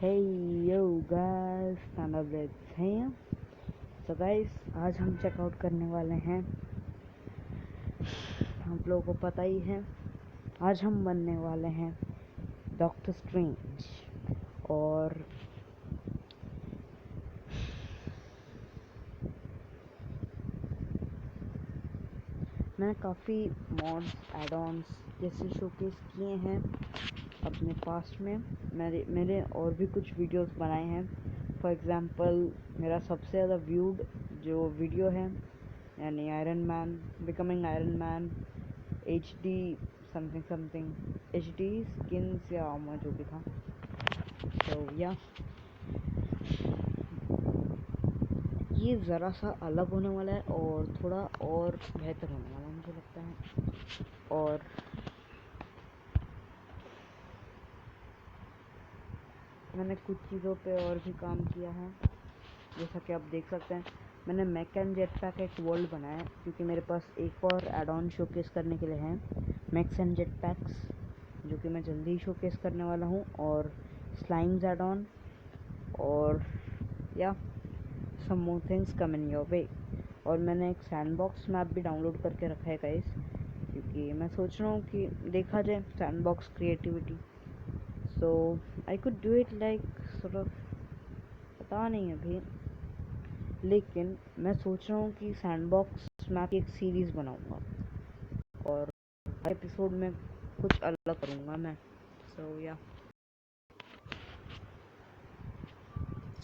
Hey yo guys, Thunderblades हैं। So guys, आज हम चेकआउट करने वाले हैं, आप लोगों को पता ही है, आज हम बनने वाले हैं डॉक्टर स्ट्रेंज। और मैंने काफ़ी मॉड्स एड-ऑन्स जैसे शोकेस किए हैं अपने पास्ट में। मैंने और भी कुछ वीडियोस बनाए हैं। फॉर एग्ज़ाम्पल, मेरा सबसे ज़्यादा व्यूड जो वीडियो है, यानी iron man, becoming iron man HD something HD skins या आर्मर जो भी था। तो या ये ज़रा सा अलग होने वाला है और थोड़ा और बेहतर होने वाला है मुझे लगता है। और मैंने कुछ चीज़ों पे और भी काम किया है, जैसा कि आप देख सकते हैं। मैंने मैक एंड जेटपैक एक वर्ल्ड बनाया है, क्योंकि मेरे पास एक और एड ऑन शोकेस करने के लिए हैं, मैक्स एंड जेटपैक्स, जो कि मैं जल्दी ही शोकेस करने वाला हूँ। और स्लाइम्स एड ऑन, और या सम more things come in your way. और मैंने एक सैंडबॉक्स मैप भी डाउनलोड करके रखा है गाइस, क्योंकि मैं सोच रहा हूँ कि देखा जाए sandbox creativity. So I could do it like sort of, पता नहीं अभी, लेकिन मैं सोच रहा हूँ कि सैंडबॉक्स मैप की एक सीरीज़ बनाऊँगा और हर एपिसोड में कुछ अलग करूँगा मैं।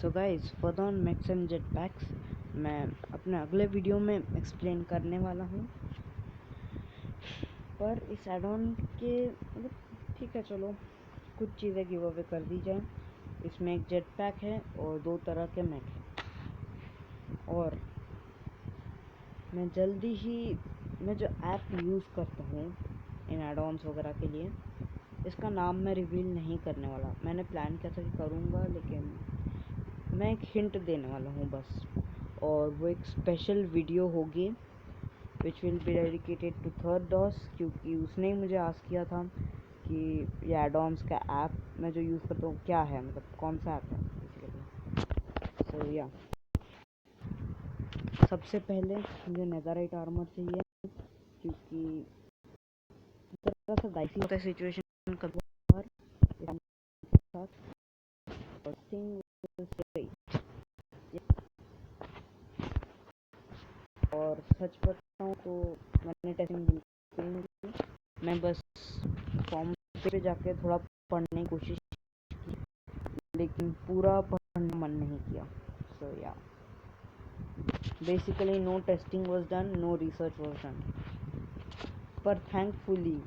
So guys, further on Max and jetpacks मैं अपने अगले वीडियो में एक्सप्लेन करने वाला हूँ। पर इस एड ऑन के मतलब ठीक है, चलो कुछ चीज़ें गिव अवे कर दी जाए। इसमें एक जेट पैक है और 2 तरह के मैक हैं। और मैं जल्दी ही, मैं जो ऐप यूज़ करता हूँ इन एड ऑन्स वगैरह के लिए, इसका नाम मैं रिवील नहीं करने वाला। मैंने प्लान किया था कि करूँगा, लेकिन मैं एक हिंट देने वाला हूँ बस। और वो एक स्पेशल वीडियो होगी which will be dedicated to third dose, क्योंकि उसने ही मुझे आस्क किया था कि ये एड-ऑन्स का ऐप मैं जो यूज़ करता हूँ क्या है, मतलब कौन सा ऐप है बेसिकली। सो या सबसे पहले मुझे नेदरराइट आर्मर चाहिए, क्योंकि थोड़ा सा डाइसी होता है सिचुएशन कभी बार के साथ। और थिंग और सच बताऊँ तो मैंने टेस्टिंग बिल्कुल नहीं की। मैं बस फॉर्म पे जाके थोड़ा पढ़ने की कोशिश की, लेकिन पूरा पढ़ने का मन नहीं किया। So yeah basically no testing was done, no research was done. पर थैंकफुली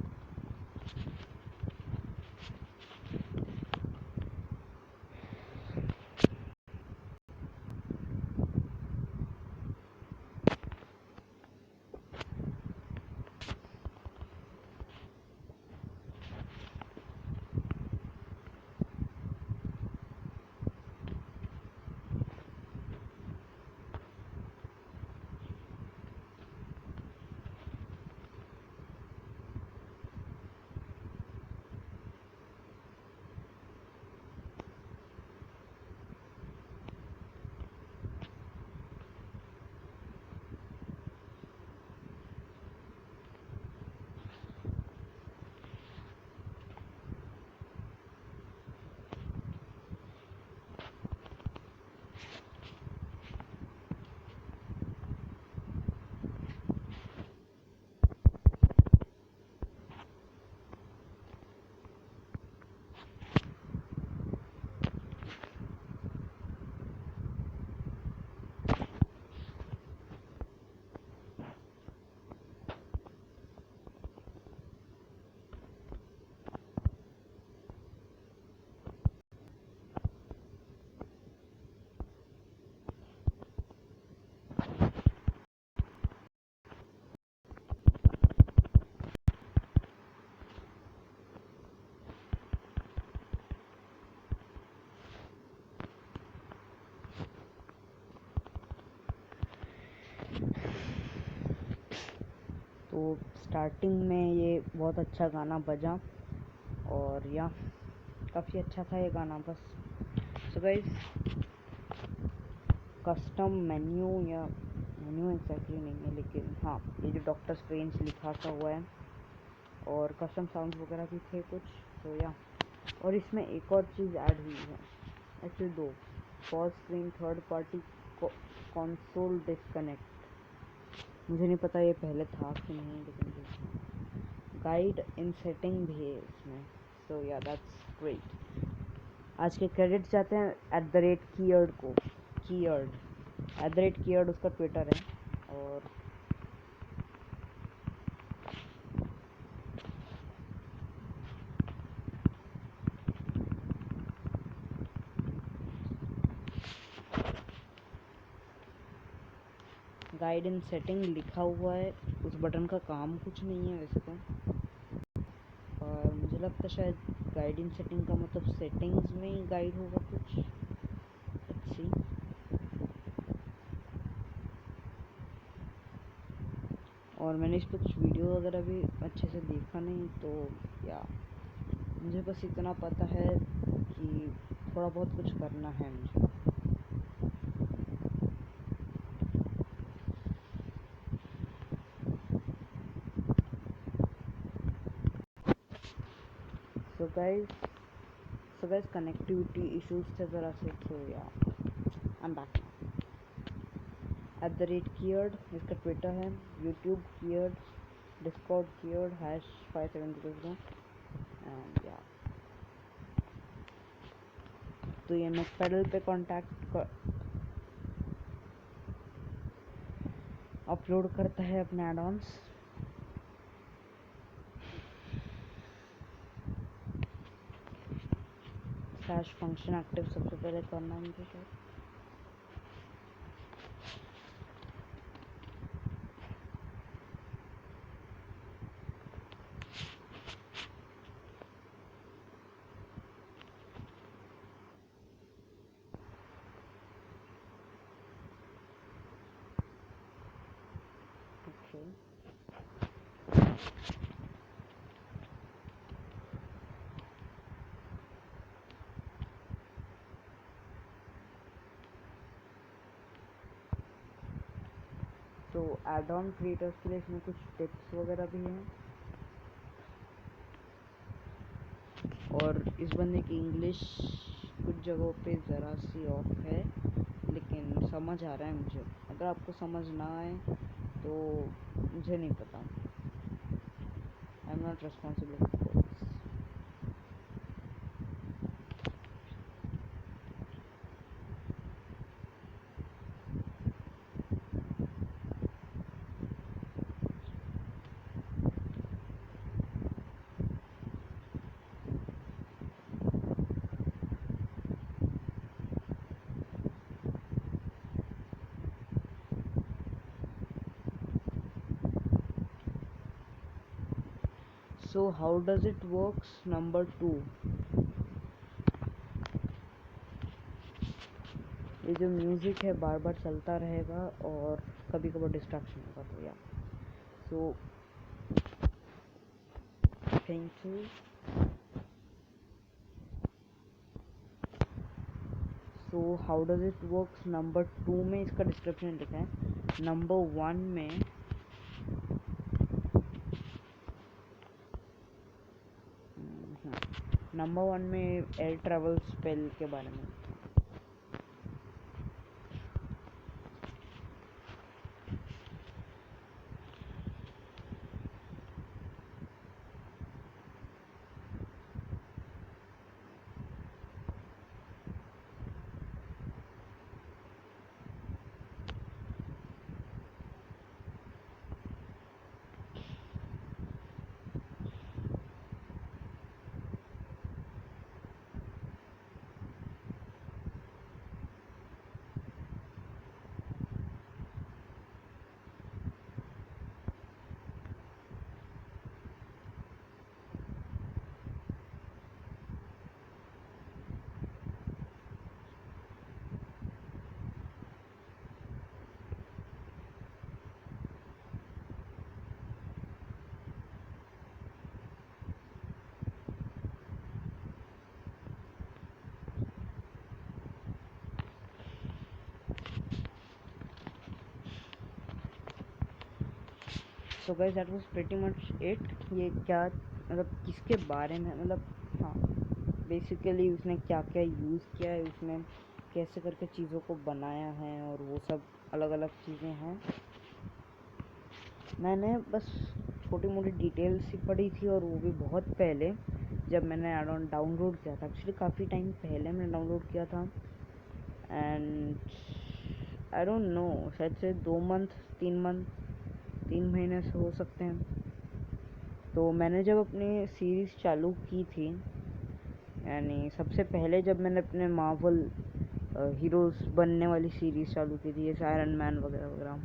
तो स्टार्टिंग में ये बहुत अच्छा गाना बजा, और या काफ़ी अच्छा था ये गाना। बस सो गाइस, कस्टम मेन्यू या मेन्यू एक्जैक्टली नहीं है, लेकिन हाँ ये जो डॉक्टर स्ट्रेंज लिखा सा हुआ है और कस्टम साउंड वगैरह भी थे कुछ। तो या और इसमें एक और चीज़ ऐड हुई है, एक्चुअली दो। Pause screen third party console disconnect, मुझे नहीं पता ये पहले था कि नहीं, लेकिन गाइड इन सेटिंग भी है इसमें। सो या दैट्स ग्रेट। आज के क्रेडिट जाते हैं @कीयर्ड को। @कीयर्ड उसका ट्विटर है। और गाइड इन सेटिंग लिखा हुआ है, उस बटन का काम कुछ नहीं है वैसे तो। और मुझे लगता है शायद गाइड इन सेटिंग का मतलब सेटिंग्स में ही गाइड होगा कुछ। Let's see. और मैंने इस पर कुछ वीडियो वगैरह भी अच्छे से देखा नहीं, तो या मुझे बस इतना पता है कि थोड़ा बहुत कुछ करना है मुझे। सो गाइस कनेक्टिविटी इश्यूज थे ज़रा से, तो या आई एम बैक। @कीयर्ड इसका ट्विटर है, यूट्यूब कीयर्ड, डिस्कॉर्ड कीयर्ड #5700 एंड या। तो ये मैकपेडल पे कॉन्टैक्ट अपलोड करता है अपने एड-ऑन्स। /फंक्शन एक्टिव सबसे पहले करना है मुझे शायद। ओके तो एड ऑन क्रिएटर्स के लिए इसमें कुछ टिप्स वगैरह भी हैं। और इस बंदे की इंग्लिश कुछ जगहों पे ज़रा सी ऑफ है, लेकिन समझ आ रहा है मुझे। अगर आपको समझ ना आए तो मुझे नहीं पता, I am not responsible for this. So how does it works? Number 2, ये जो म्यूज़िक है बार बार चलता रहेगा और कभी कभार डिस्ट्रैक्शन होगा। तो या so thank you. So how does it works number 2 में इसका डिस्क्रिप्शन लिखा है। नंबर 1 में एयर ट्रैवल स्पेल के बारे में। So guys that was pretty much it. ये क्या मतलब किसके बारे में मतलब हाँ बेसिकली उसने क्या क्या यूज़ किया है, उसने कैसे करके चीज़ों को बनाया है और वो सब अलग अलग चीज़ें हैं। मैंने बस छोटी मोटी डिटेल्स ही पढ़ी थी और वो भी बहुत पहले जब मैंने एड ऑन डाउनलोड किया था। एक्चुअली काफ़ी टाइम पहले मैंने डाउनलोड किया था एंड आई डोंट नो शायद से 3 महीने से हो सकते हैं। तो मैंने जब अपनी सीरीज़ चालू की थी, यानी सबसे पहले जब मैंने अपने मार्वल हीरोज़ बनने वाली सीरीज़ चालू की थी जैसे आयरन मैन वगैरह वगैरह,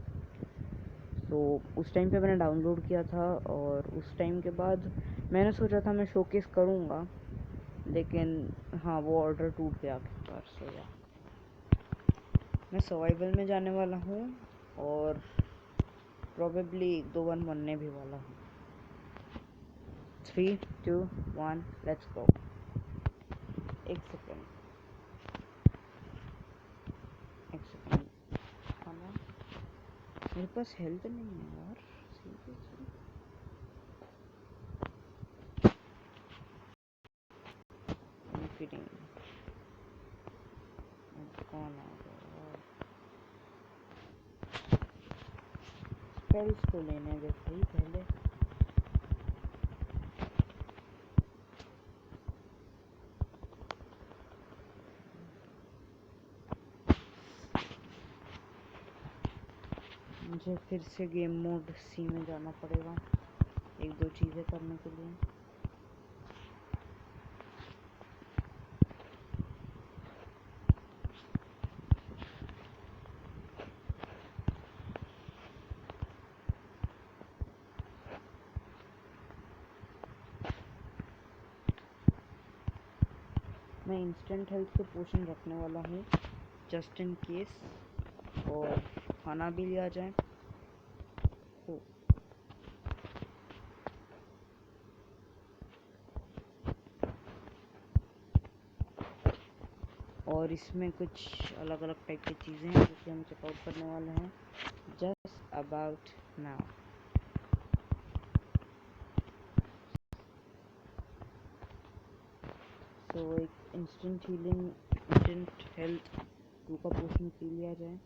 तो उस टाइम पे मैंने डाउनलोड किया था और उस टाइम के बाद मैंने सोचा था मैं शोकेस करूँगा, लेकिन हाँ वो ऑर्डर टूट गया आखिरकार। सो या मैं सर्वाइवल में जाने वाला हूँ और प्रोबेबली 1-2 बनने भी वाला हूँ। 3, 2, 1 लेट्स गो। एक सेकेंड खाना, मेरे पास हेल्थ नहीं है यार सीरियसली। कौन आ गया? स्पेल्स तो लेने दे सही पहले। मुझे फिर से गेम मोड सी में जाना पड़ेगा 1-2 चीज़ें करने के लिए। मैं इंस्टेंट हेल्थ के पोशन रखने वाला हूँ जस्ट इन केस, और खाना भी लिया जाए। तो और इसमें कुछ अलग अलग टाइप की चीज़ें हैं जो कि हम चेकआउट करने वाले हैं जस्ट अबाउट नाउ। तो एक इंस्टेंट हीलिंग, इंस्टेंट हेल्थ 2 का पोशन पी लिया जाए।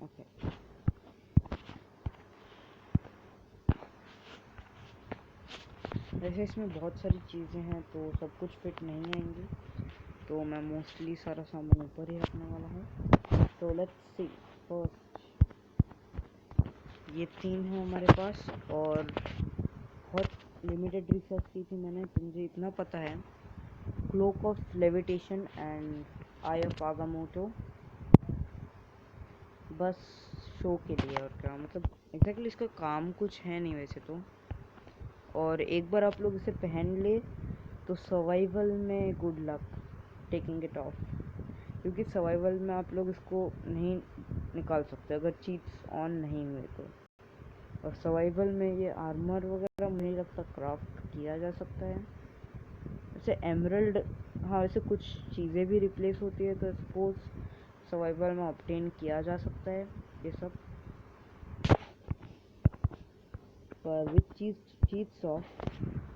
ओके वैसे इसमें बहुत सारी चीज़ें हैं तो सब कुछ फिट नहीं आएंगी, तो मैं मोस्टली सारा सामान ऊपर ही रखने वाला हूँ। तो लेट्स सी। फर्स्ट ये 3 है हमारे पास और बहुत लिमिटेड रिसर्च की थी मैंने, तो मुझे इतना पता है cloak of levitation and eye of Agamotto बस शो के लिए, और क्या मतलब एग्जैक्टली इसका काम कुछ है नहीं वैसे तो। और एक बार आप लोग इसे पहन ले तो सर्वाइवल में good luck taking it of, क्योंकि सर्वाइवल में आप लोग इसको नहीं निकाल सकते अगर चीट्स ऑन नहीं हुए तो। और सर्वाइवल में ये आर्मर वगैरह मुझे नहीं लगता क्राफ्ट किया जा सकता है। वैसे एमरल्ड, हाँ वैसे कुछ चीज़ें भी रिप्लेस होती है तो सपोज सर्वाइवल में ऑब्टेन किया जा सकता है ये सब। पर विथ चीट्स ऑफ,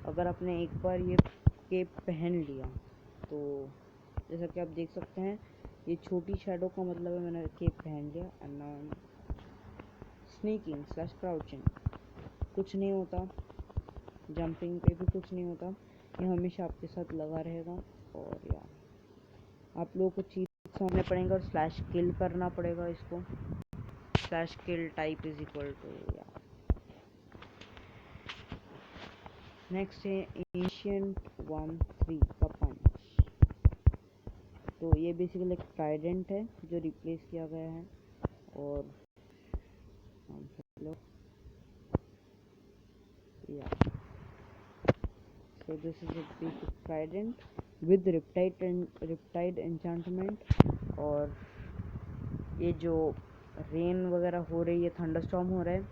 अगर आपने एक बार ये केप पहन लिया तो जैसा कि आप देख सकते हैं ये छोटी शैडो का मतलब है मैंने केप पहन लिया। And now I am sneaking slash crouching, कुछ नहीं होता, जंपिंग पे भी कुछ नहीं होता, ये हमेशा आपके साथ लगा रहेगा। और या आप लोगों को चीज़ समझने पड़ेंगे और स्लैश किल करना पड़ेगा इसको। Slash kill type is equal to yeah. Next है एशियंट 1-3 का पंच। तो ये बेसिकली एक ट्राइडेंट है जो रिप्लेस किया गया है। और या so this is a basic trident with riptide enchantment। और ये जो रेन वगैरह हो रही है, थंडरस्टॉर्म हो रहा है,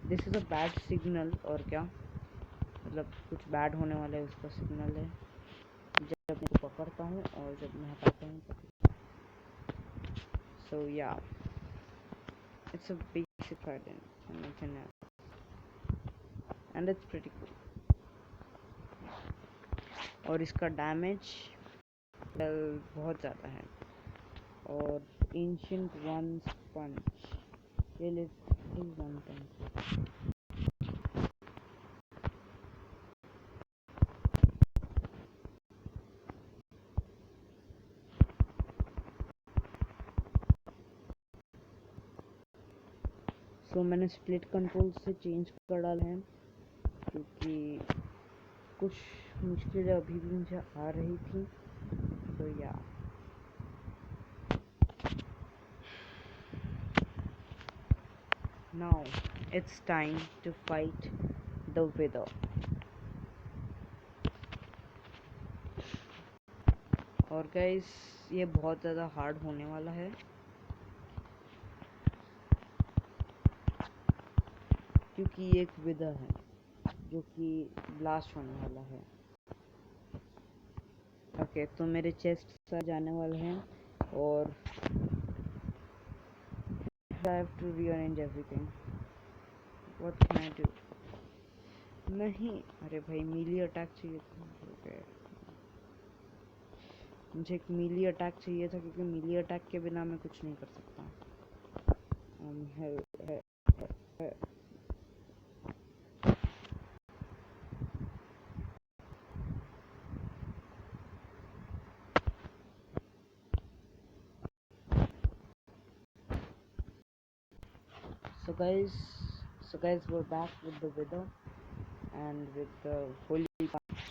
this is a bad signal. और क्या मतलब कुछ बैड होने वाला है उसका सिग्नल है जब मैं इसको पकड़ता हूँ और जब मैं हटाता हूँ। सो या it's a basic basic trident and nothing else, and it's pretty cool. और इसका डैमेज बहुत ज़्यादा है। और एंशिएंट वन पंच, ये लिटरली वन पंच। सो मैंने स्प्लिट कंट्रोल से चेंज कर डाला है क्योंकि कुछ मुश्किलें अभी भी मुझे आ रही थी। तो yeah now it's time to fight the wither. और गाइस ये बहुत ज़्यादा हार्ड होने वाला है क्योंकि ये एक विदर है जो कि ब्लास्ट होने वाला है। ओके तो मेरे चेस्ट से जाने वाले हैं और I have to rearrange everything. What can I do? नहीं, अरे भाई मीली अटैक चाहिए था। okay. मुझे एक मीली अटैक चाहिए था क्योंकि मीली अटैक के बिना मैं कुछ नहीं कर सकता। So guys, we're back with the Wither and with the Holy Punch.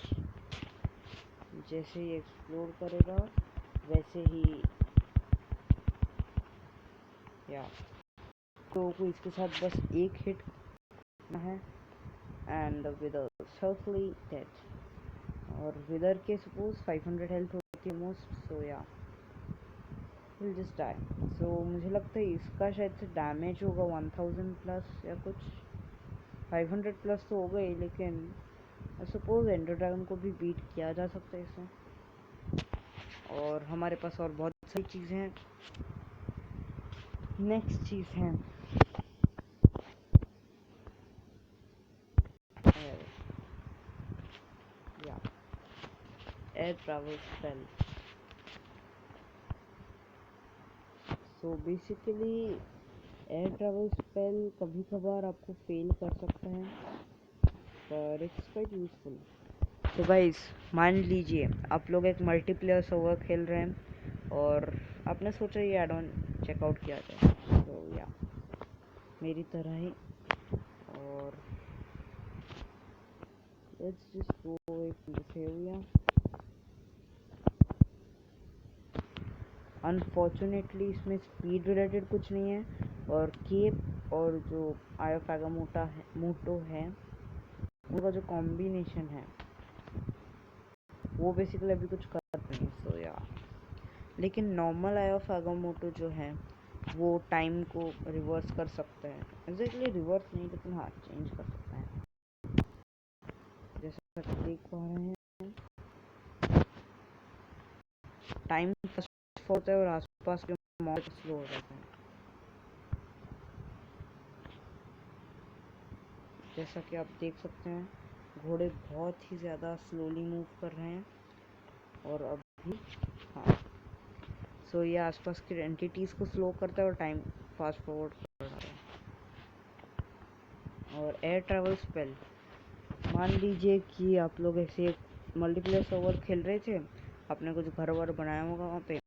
जैसे ही एक्सप्लोर करेगा वैसे ही या तो इसके साथ बस एक हिट है एंड द विदर सफली डेड। और विदर के सपोज 500 हेल्थ होती है मोस्ट। सो या विल जस्ट डाई। सो मुझे लगता है इसका शायद से डैमेज होगा 1000 प्लस या कुछ। 500 प्लस तो हो गई, लेकिन सपोज एंडर ड्रैगन को भी बीट किया जा सकता है इससे। और हमारे पास और बहुत सारी चीज़ें हैं। नेक्स्ट चीज़ है air travel spell. So basically air travel spell कभी कभार आपको फेल कर सकता है पर इट्स क्वाइट यूजफुल। तो गाइस मान लीजिए आप लोग एक मल्टीप्लेयर सर्वर खेल रहे हैं और आपने सोचा ये एड ऑन चेकआउट किया जाए। तो या मेरी तरह ही। और लेट्स जस्ट गो एक अनफॉर्चुनेटली इसमें स्पीड रिलेटेड कुछ नहीं है और केप और जो आई ऑफ मोटो है उनका जो कॉम्बिनेशन है वो बेसिकली अभी कुछ कर नहीं है। सो या लेकिन नॉर्मल आई ऑफ मोटो जो है वो टाइम को रिवर्स कर सकता है। एग्जैक्टली रिवर्स नहीं, लेकिन हाँ चेंज कर सकता है। जैसा कि देख पा रहे हैं टाइम होता है और आसपास के मॉल स्लो हो जाता है। जैसा कि आप देख सकते हैं घोड़े बहुत ही ज़्यादा स्लोली मूव कर रहे हैं। और अभी हाँ सो ये आसपास के एंटिटीज़ को स्लो करता है और टाइम फास्ट फॉरवर्ड कर रहा है। और एयर ट्रैवल स्पेल, मान लीजिए कि आप लोग ऐसे एक मल्टीप्लेयर सर्वर खेल रहे थे, आपने कुछ घर वर बनाया होगा वहाँ पे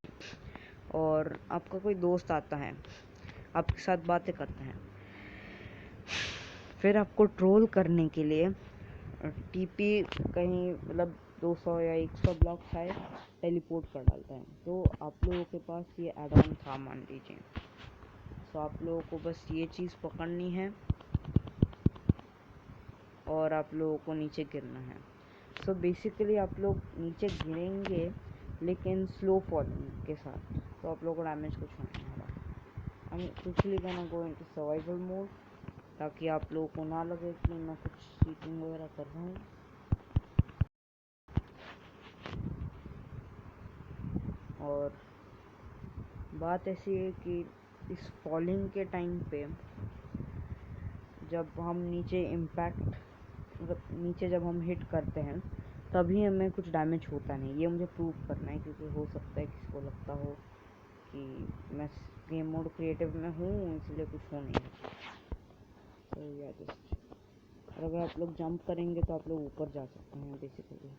और आपका कोई दोस्त आता है, आपके साथ बातें करते हैं, फिर आपको ट्रोल करने के लिए टीपी कहीं मतलब 200 या 100 ब्लॉक है टेलीपोर्ट कर डालता है। तो आप लोगों के पास ये एड ऑन था मान लीजिए। तो आप लोगों को बस ये चीज़ पकड़नी है और आप लोगों को नीचे गिरना है। सो बेसिकली आप लोग नीचे गिरेंगे लेकिन स्लो फॉलिंग के साथ, तो आप लोगों को डैमेज कुछ होने वाला। हम actually gonna go into survival mode ताकि आप लोगों को ना लगे कि मैं कुछ चीटिंग वगैरह कर रहा हूँ। और बात ऐसी है कि इस फॉलिंग के टाइम पे जब हम नीचे इम्पैक्ट मतलब नीचे जब हम हिट करते हैं तभी हमें कुछ डैमेज होता नहीं। ये मुझे प्रूव करना है, क्योंकि हो सकता है किसी को लगता हो कि मैं गेम मोड क्रिएटिव में हूँ इसलिए कुछ हो नहीं है। तो या जस्ट, और अगर आप लोग जंप करेंगे तो आप लोग ऊपर जा सकते हैं बेसिकली।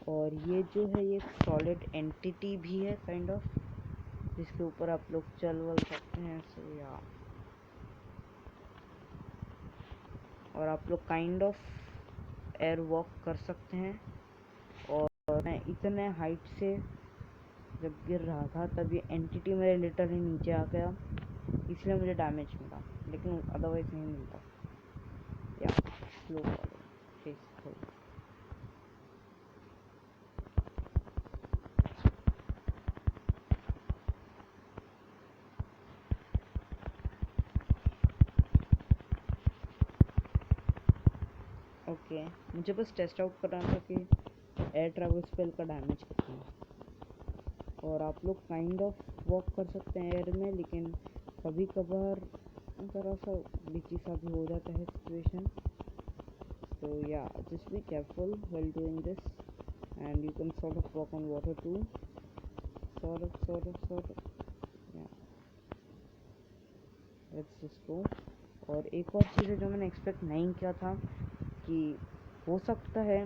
और ये जो है ये सॉलिड एंटिटी भी है काइंड ऑफ, जिसके ऊपर आप लोग चल वल सकते हैं। सो या, और आप लोग काइंड ऑफ एयर वॉक कर सकते हैं। और मैं इतने हाइट से जब गिर रहा था तब ये एंटिटी मेरे लिटरली नीचे आ गया, इसलिए मुझे डैमेज मिला, लेकिन अदरवाइज नहीं मिलता। या स्लो फॉलो ओके। मुझे बस टेस्ट आउट करना था कि एयर ट्रैवल स्पेल का डैमेज कितना है। और आप लोग काइंड ऑफ वॉक कर सकते हैं एयर में, लेकिन कभी कभार ज़रा सा बिची सा भी हो जाता है सिचुएशन। तो yeah just be careful while doing this and you can sort of walk on water too, sort of yeah let's just go. और एक और चीज़ है जो मैंने एक्सपेक्ट नहीं किया था कि हो सकता है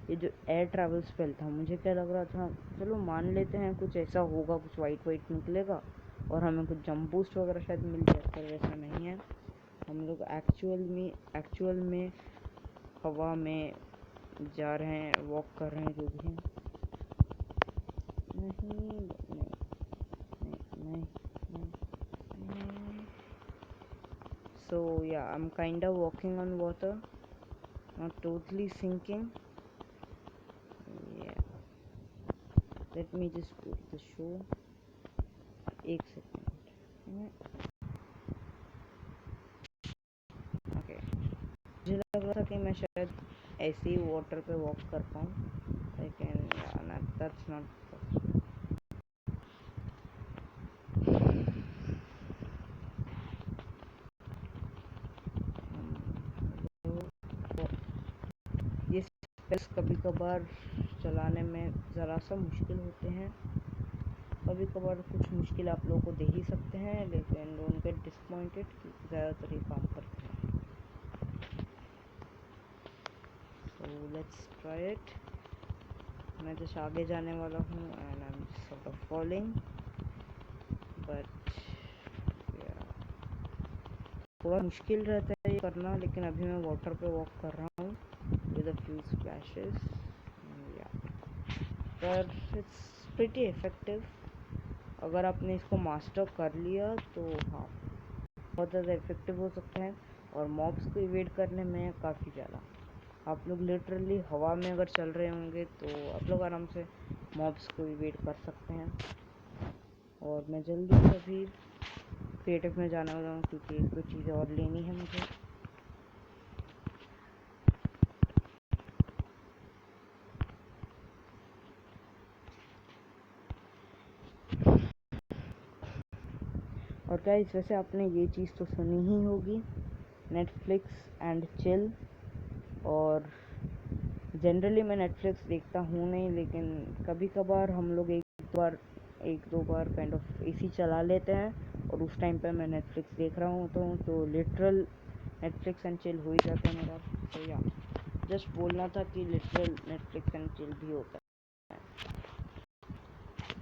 ये जो एयर ट्रैवल स्पेल था, मुझे क्या लग रहा था चलो मान लेते हैं कुछ ऐसा होगा, कुछ वाइट निकलेगा और हमें कुछ जंप बूस्ट वगैरह शायद मिल जाए, पर वैसा नहीं है। हम लोग एक्चुअल में हवा में जा रहे हैं, वॉक कर रहे हैं, जो भी है। नहीं। So yeah, I'm kinda walking on water, not totally sinking. Yeah, let me just put the show. एक सेकेंड। ओके, मुझे लग रहा था कि मैं शायद ऐसे ही वाटर पे वॉक कर पाऊँ, लेकिन दैट्स नॉट पॉसिबल। ये स्पेस कभी कभार चलाने में ज़रा सा मुश्किल होते हैं, कभी कभार कुछ मुश्किल आप लोगों को दे ही सकते हैं, लेकिन डोंट गेट डिसपॉइंटेड, ज़्यादातर ये काम करते हैं। So let's try it. मैं जस्ट आगे जाने वाला हूँ and I am sort of falling, but थोड़ा मुश्किल रहता है ये करना, लेकिन अभी मैं वाटर पे वॉक कर रहा हूँ विद अ फ्यू स्प्लैशेस, पर इट्स प्रिटी इफेक्टिव। अगर आपने इसको मास्टर कर लिया तो हाँ, बहुत ज़्यादा इफेक्टिव हो सकता है, और मॉब्स को इवेड करने में काफ़ी ज़्यादा। आप लोग लिटरली हवा में अगर चल रहे होंगे तो आप लोग आराम से मॉब्स को इवेड कर सकते हैं। और मैं जल्दी से अभी क्रिएटिव में जाने वाला हूँ, क्योंकि एक दो चीज़ें और लेनी है मुझे। और गाइस, वैसे आपने ये चीज़ तो सुनी ही होगी, नेटफ्लिक्स एंड चिल। और जनरली मैं नेटफ्लिक्स देखता हूँ नहीं, लेकिन कभी कभार हम लोग एक दो बार काइंड ऑफ एसी चला लेते हैं और उस टाइम पे मैं नेटफ्लिक्स देख रहा होता हूँ, तो लिटरल नेटफ्लिक्स एंड चिल हो ही जाता है मेरा। तो या जस्ट बोलना था कि लिटरल नेटफ्लिक्स एंड चिल भी होता है।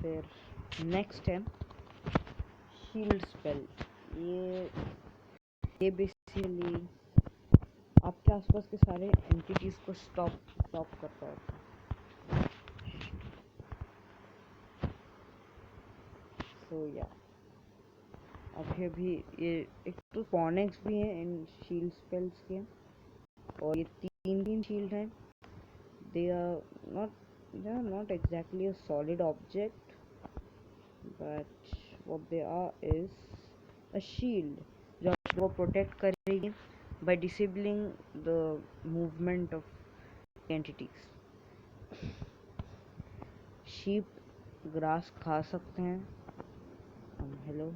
फिर नेक्स्ट है शील्ड स्पेल। ये बेसिकली आपके आसपास के सारे एंटिटीज़ को स्टॉप करता है। तो या अभी ये एक तो पॉनेक्स भी हैं इन शील्ड स्पेल्स के, और ये तीन शील्ड हैं। They are not exactly a solid object, but what they are is a shield जो आपको प्रोटेक्ट करेगी by disabling the movement of entities. Sheep grass खा सकते हैं। हेलो,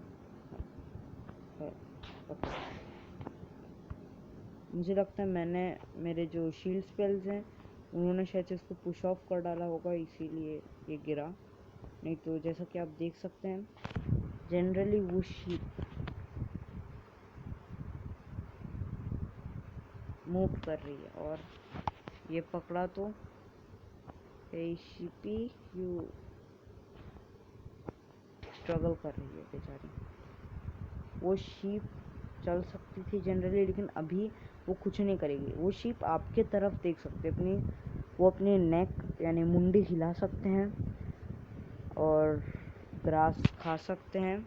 मुझे लगता है मैंने मेरे जो शील्ड स्पेल्स हैं उन्होंने शायद से इसको पुश ऑफ कर डाला होगा, इसीलिए ये गिरा। नहीं तो जैसा कि आप देख सकते हैं जनरली वो शीप मूव कर रही है और ये पकड़ा तो शीपी यू स्ट्रगल कर रही है बेचारी। वो शीप चल सकती थी जनरली, लेकिन अभी वो कुछ नहीं करेगी। वो शीप आपके तरफ देख सकते अपनी, वो अपनी नेक यानी मुंडी हिला सकते हैं और ग्रास खा सकते हैं,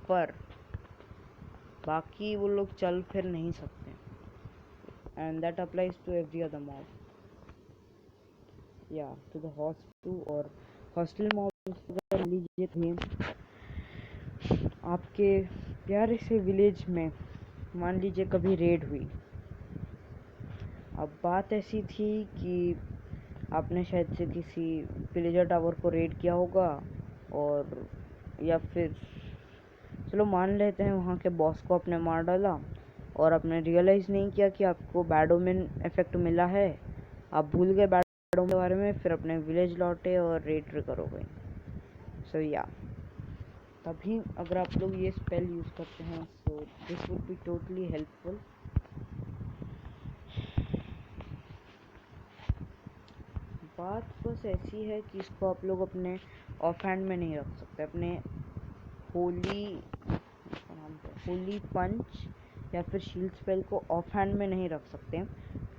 पर बाकी वो लोग चल फिर नहीं सकते। And that applies to every other mob, yeah to the hostile और हॉस्टल मॉब। लीजिए थे आपके प्यारे से विलेज में, मान लीजिए कभी रेड हुई। अब बात ऐसी थी कि आपने शायद से किसी विलेजर टावर को रेड किया होगा, और या फिर चलो मान लेते हैं वहाँ के बॉस को आपने मार डाला और आपने रियलाइज़ नहीं किया कि आपको बैड ओमेन इफेक्ट मिला है। आप भूल गए बैड ओमेन के बारे में, फिर अपने विलेज लौटे और रेड ट्रिगर हो गई। सो या तभी अगर आप लोग ये स्पेल यूज़ करते हैं, so this would be totally helpful. बात बस ऐसी है कि इसको आप लोग अपने ऑफ हैंड में नहीं रख सकते, अपने होली पंच या फिर शील्ड स्पेल को ऑफ हैंड में नहीं रख सकते।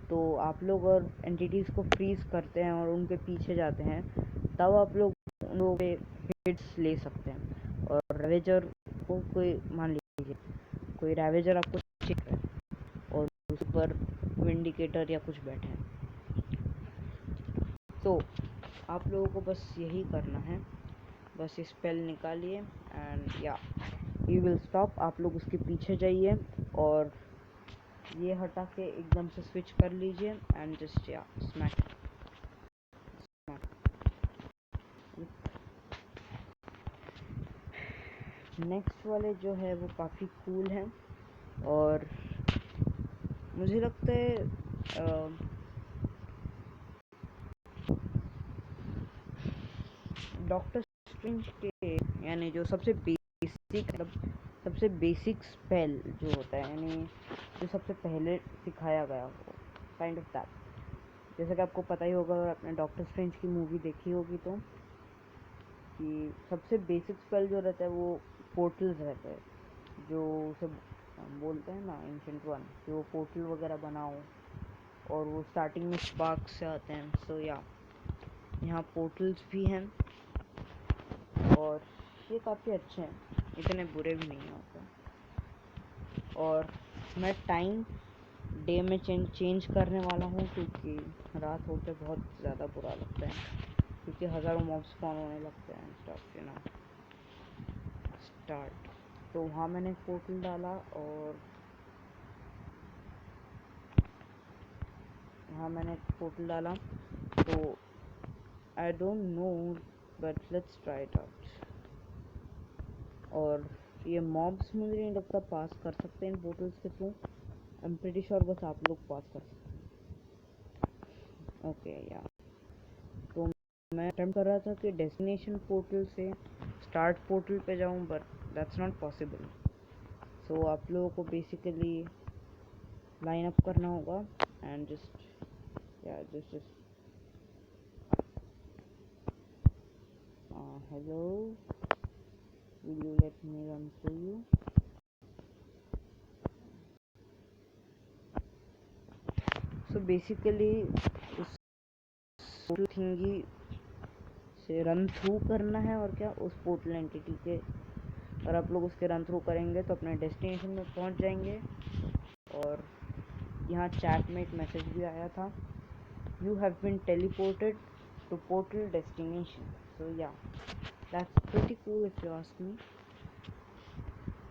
तो आप लोग और एंटिटीज़ को फ्रीज करते हैं और उनके पीछे जाते हैं, तब आप लोग उन लोगों पे हिट्स ले सकते हैं। और रेवेजर को कोई मान लीजिए कोई रेवेजर आपको चेक है और उस पर विंडिकेटर या कुछ बैठे हैं, तो आप लोगों को बस यही करना है, बस स्पेल निकालिए एंड या ही विल स्टॉप। आप लोग उसके पीछे जाइए और ये हटा के एकदम से स्विच कर लीजिए एंड जस्ट या स्मैक। नेक्स्ट वाले जो है वो काफ़ी कूल हैं और मुझे लगता है डॉक्टर स्ट्रेंज के यानी जो सबसे बेसिक स्पेल जो होता है, यानी जो सबसे पहले सिखाया गया हो, काइंड ऑफ दैट। जैसे कि आपको पता ही होगा, अगर आपने डॉक्टर स्ट्रेंज की मूवी देखी होगी तो, कि सबसे बेसिक स्पेल जो रहता है वो पोर्टल्स रहते हैं, जो उसे बोलते हैं ना एंशिएंट वन, कि वो पोर्टल वगैरह बनाओ और वो स्टार्टिंग में स्पार्क से आते हैं। सो या यहाँ पोर्टल्स भी हैं और ये काफ़ी अच्छे हैं, इतने बुरे भी नहीं होते। और मैं टाइम डे में चेंज करने वाला हूँ, क्योंकि रात होते बहुत ज़्यादा बुरा लगता है, क्योंकि हज़ारों मॉब्स स्पॉन होने लगते हैं स्टार्ट यू नो स्टार्ट। तो वहाँ मैंने पोर्टल डाला और तो I don't know but let's try it out. और ये मॉब्स मुझे नहीं लगता पास कर सकते इन पोर्टल्स के through, I am pretty sure बस आप लोग पास कर सकते। ओके या तो मैं अटेम्प्ट कर रहा था कि डेस्टिनेशन पोर्टल से स्टार्ट पोर्टल पे जाऊं, बट दैट्स नॉट पॉसिबल। सो आप लोगों को बेसिकली लाइन अप करना होगा and just hello, will you let me run through you? So basically उस पोर्टल थिंगी से रन थ्रू करना है, और क्या उस पोर्टल एंटिटी के, और आप लोग उसके रन थ्रू करेंगे तो अपने डेस्टिनेशन में पहुंच जाएंगे। और यहाँ चैट में एक मैसेज भी आया था, you have been teleported to portal destination. So yeah that's pretty cool if you ask me.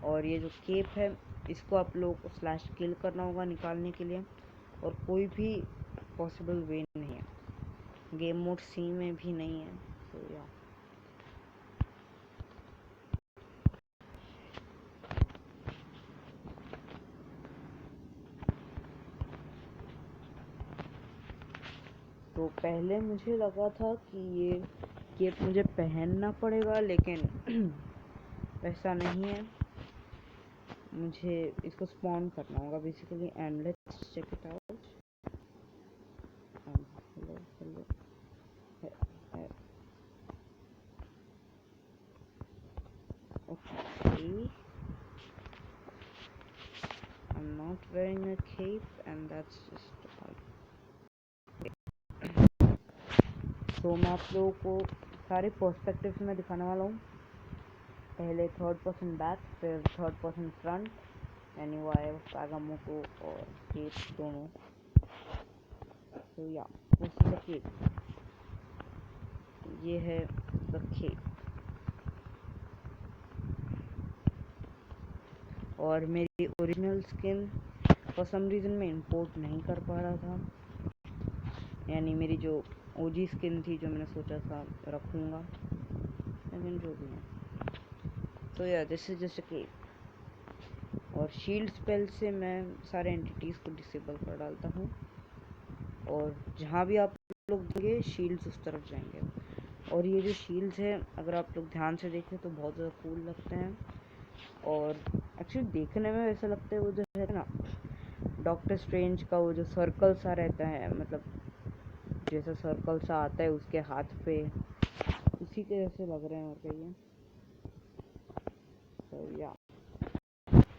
और ये जो केप है, इसको आप लोगों को स्लैश किल करना होगा निकालने के लिए, और कोई भी पॉसिबल वे नहीं है, गेम मोड सी में भी नहीं है। तो या तो पहले मुझे लगा था कि ये केप मुझे पहनना पड़ेगा, लेकिन वैसा नहीं है। मुझे इसको स्पॉन करना होगा basically. And let's check it out. Hello hello. Okay, I'm not wearing a cape and that's just about it. तो मैं आप लोगों को सारे पर्सपेक्टिव्स में दिखाने वाला हूँ। पहले थर्ड पर्सन बैक, फिर थर्ड पर्सन फ्रंट, यानी वाइफ, आगामोटो और केप दोनों। तो yeah this is the cap, ये है द केप। और मेरी original skin for some reason मैं इंपोर्ट नहीं कर पा रहा था, यानी मेरी जो ओजी स्किन थी जो मैंने सोचा था रखूँगा, लेकिन जो भी है। तो yeah this is just a cape. और शील्ड स्पेल से मैं सारे एंटिटीज़ को डिसेबल कर डालता हूँ, और जहाँ भी आप लोग देंगे शील्ड्स उस तरफ जाएंगे। और ये जो शील्ड्स है, अगर आप लोग ध्यान से देखें तो बहुत ज़्यादा कूल लगते हैं। और एक्चुअली देखने में वैसा लगता है, वो जो है ना डॉक्टर स्ट्रेंज का वो जो सर्कल सा रहता है, मतलब जैसा सर्कल सा आता है उसके हाथ पे, उसी के जैसे लग रहे हैं। और कहिए तो या।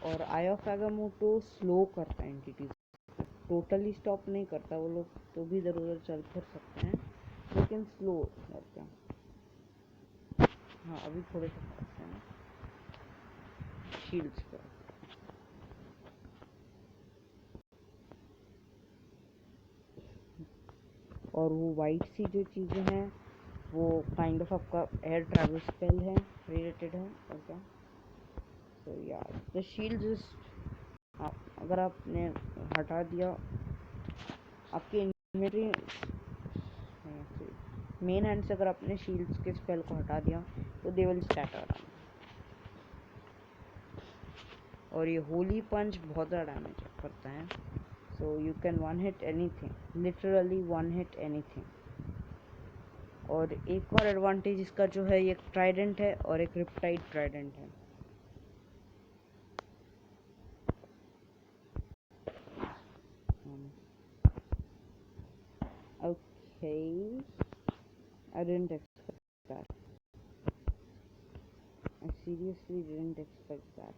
और आई ऑफ आगामोटो स्लो करता है एंटिटीज, टोटली स्टॉप नहीं करता, वो लोग तो भी इधर उधर चल फिर सकते हैं, लेकिन स्लो करते हैं। हाँ, अभी थोड़े से करते हैं शील्ड्स पर। और वो वाइट सी जो चीज़ें हैं वो काइंड ऑफ आपका एयर ट्रैवल स्पेल है, रिलेटेड है। और क्या, तो यार द शील्ड जस्ट, अगर आपने हटा दिया आपके इन्वेंटरी मेन हैंड से, अगर आपने शील्ड्स के स्पेल को हटा दिया तो दे विल स्कैटर। और ये होली पंच बहुत ज़्यादा डैमेज करता है, so you can one hit anything, literally one hit anything. और एक और एडवांटेज इसका जो है, ये ट्राइडेंट है और एक रिप्टाइड ट्राइडेंट है। Okay, I didn't expect that. I seriously didn't expect that.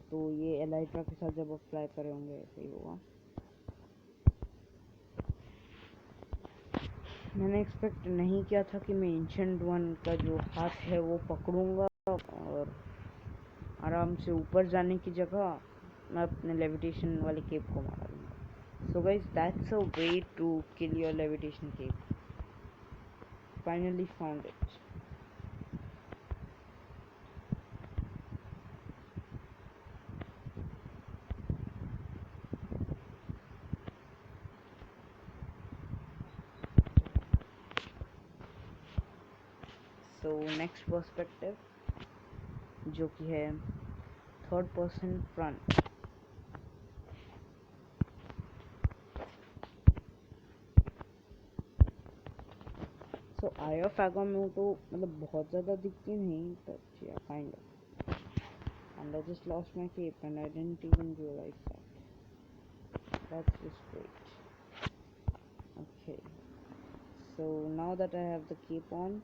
तो ये एलाइट्रा के साथ जब अप्लाई करे होंगे ऐसे ही होगा। मैंने एक्सपेक्ट नहीं किया था कि मैं एंशिएंट वन का जो हाथ है वो पकड़ूंगा और आराम से ऊपर जाने की जगह मैं अपने लेविटेशन वाले केप को मारा दूंगा। So guys, that's a way to kill your levitation cape. Finally found it. So next perspective जो कि है third person front. So eye of Agamotto मतलब बहुत ज़्यादा दिखती नहीं, but yeah kind of. And I just lost my cape and I didn't even realise that. That's just great. Okay, so now that I have the cape on,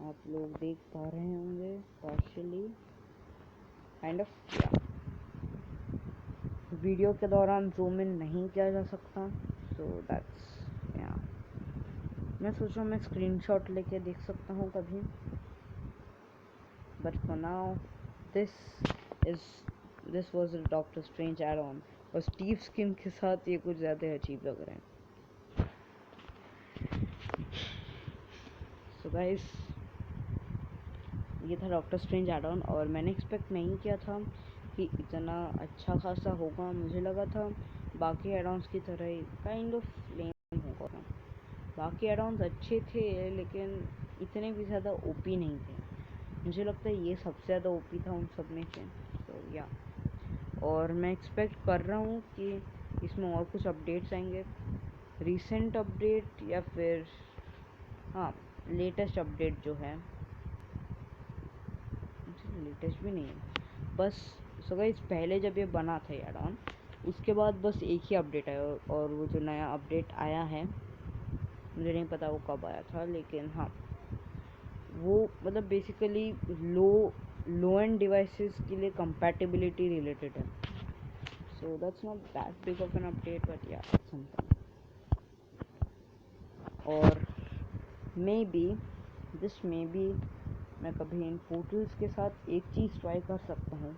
आप लोग देख पा रहे होंगे पार्शियली काइंड ऑफ। या video के दौरान zoom in नहीं किया जा सकता, सो दैट्स या। मैं सोच रहा हूँ मैं स्क्रीनशॉट लेके देख सकता हूँ कभी, but for now this was the Doctor Strange add on. और स्टीव स्किन के साथ ये कुछ ज़्यादा अजीब लग रहे हैं। सो गाइस, ये था डॉक्टर स्ट्रेंज एड ऑन, और मैंने एक्सपेक्ट नहीं किया था कि इतना अच्छा खासा होगा। मुझे लगा था बाकी एड ऑन्स की तरह ही काइंड ऑफ लेम होगा। बाकी एड ऑन्स अच्छे थे लेकिन इतने भी ज़्यादा ओपी नहीं थे। मुझे लगता है ये सबसे ज़्यादा ओपी था उन सब में से। तो या, और मैं एक्सपेक्ट कर रहा हूँ कि इसमें और कुछ अपडेट्स आएंगे, रिसेंट अपडेट या फिर हाँ लेटेस्ट अपडेट जो है, लेटेस्ट भी नहीं है बस। सो गाइस पहले जब ये बना था एड ऑन, उसके बाद बस एक ही अपडेट आया, और वो जो नया अपडेट आया है मुझे नहीं पता वो कब आया था, लेकिन हाँ वो मतलब बेसिकली लो एंड डिवाइसेस के लिए कंपैटिबिलिटी रिलेटेड है। So that's not that big of an update but या समथिंग। और मे बी मैं कभी इन पोर्टल्स के साथ एक चीज़ ट्राई कर सकता हूँ।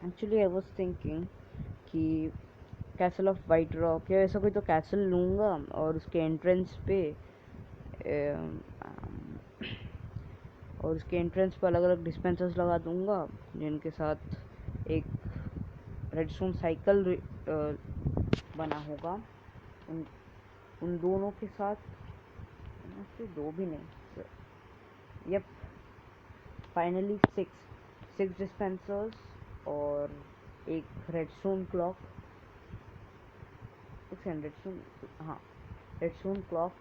एक्चुअली आई वाज थिंकिंग कि कैसल ऑफ वाइट रॉक या ऐसा कोई तो कैसल लूँगा और उसके एंट्रेंस पे अलग अलग डिस्पेंसर्स लगा दूँगा, जिनके साथ एक रेडस्टोन साइकिल बना होगा। उन दोनों के साथ दो भी नहीं, यप फाइनली सिक्स डिस्पेंसर्स और एक रेडस्टोन क्लॉक, रेडस्टोन क्लॉक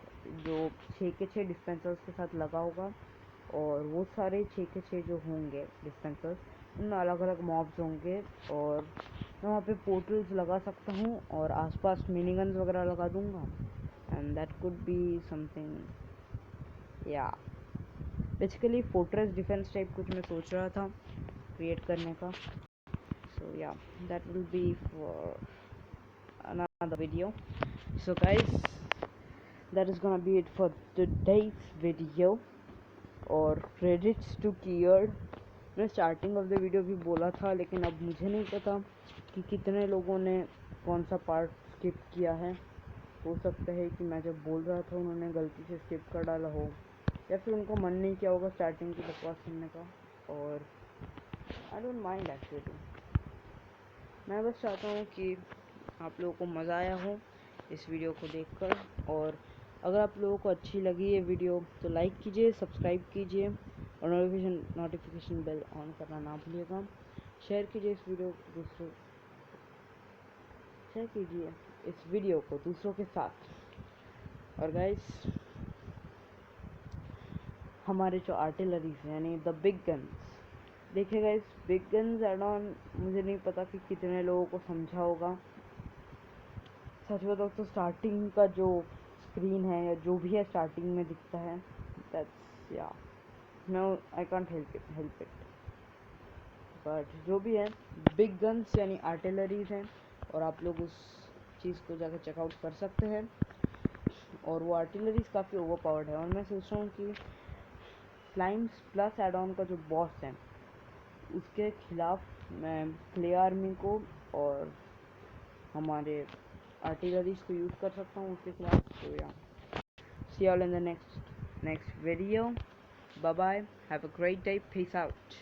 जो 6 के 6 डिस्पेंसर्स के साथ लगा होगा, और वो सारे 6 के 6 जो होंगे डिस्पेंसर्स उनमें अलग अलग मॉब्स होंगे, और मैं वहाँ पे पोर्टल्स लगा सकता हूँ और आसपास मिनी गन्स वगैरह लगा दूँगा, and that could be something या बेसिकली फोर्ट्रेस डिफेंस टाइप कुछ मैं सोच रहा था क्रिएट करने का। सो या that will be for another video. So guys, that is gonna be it for today's video. और credits to Keard, मैं स्टार्टिंग ऑफ द वीडियो भी बोला था, लेकिन अब मुझे नहीं पता कि कितने लोगों ने कौन सा पार्ट स्किप किया है। हो सकता है कि मैं जब बोल रहा था उन्होंने गलती से स्किप कर डाला हो, या फिर उनको मन नहीं किया होगा स्टार्टिंग की बकवास सुनने का। और आई डोंट माइंड एक्चुअली, मैं बस चाहता हूँ कि आप लोगों को मज़ा आया हो इस वीडियो को देखकर। और अगर आप लोगों को अच्छी लगी ये वीडियो तो लाइक कीजिए, सब्सक्राइब कीजिए और नोटिफिकेशन बेल ऑन करना ना भूलिएगा। शेयर कीजिए इस वीडियो को दूसरों के साथ। और गाइस हमारे जो आर्टिलरीज हैं यानी द बिग गन्स, देखिए guys big guns add on मुझे नहीं पता कि कितने लोगों को समझा होगा। सच बताओ तो स्टार्टिंग का जो स्क्रीन है या जो भी है स्टार्टिंग में दिखता है, दैट्स या no I can't help it, but जो भी है बिग गन्स यानी आर्टिलरीज हैं, और आप लोग उस चीज़ को जाकर चेकआउट कर सकते हैं। और वो आर्टिलरीज काफ़ी ओवर पावर्ड है, और मैं सोच रहा हूँ कि स्लाइम्स प्लस एड ऑन का जो बॉस है उसके खिलाफ मैं क्ले आर्मी को और हमारे आर्टिलरीज को यूज़ कर सकता हूँ उसके खिलाफ। तो yeah see all in the next video, bye bye, have a great day, peace out.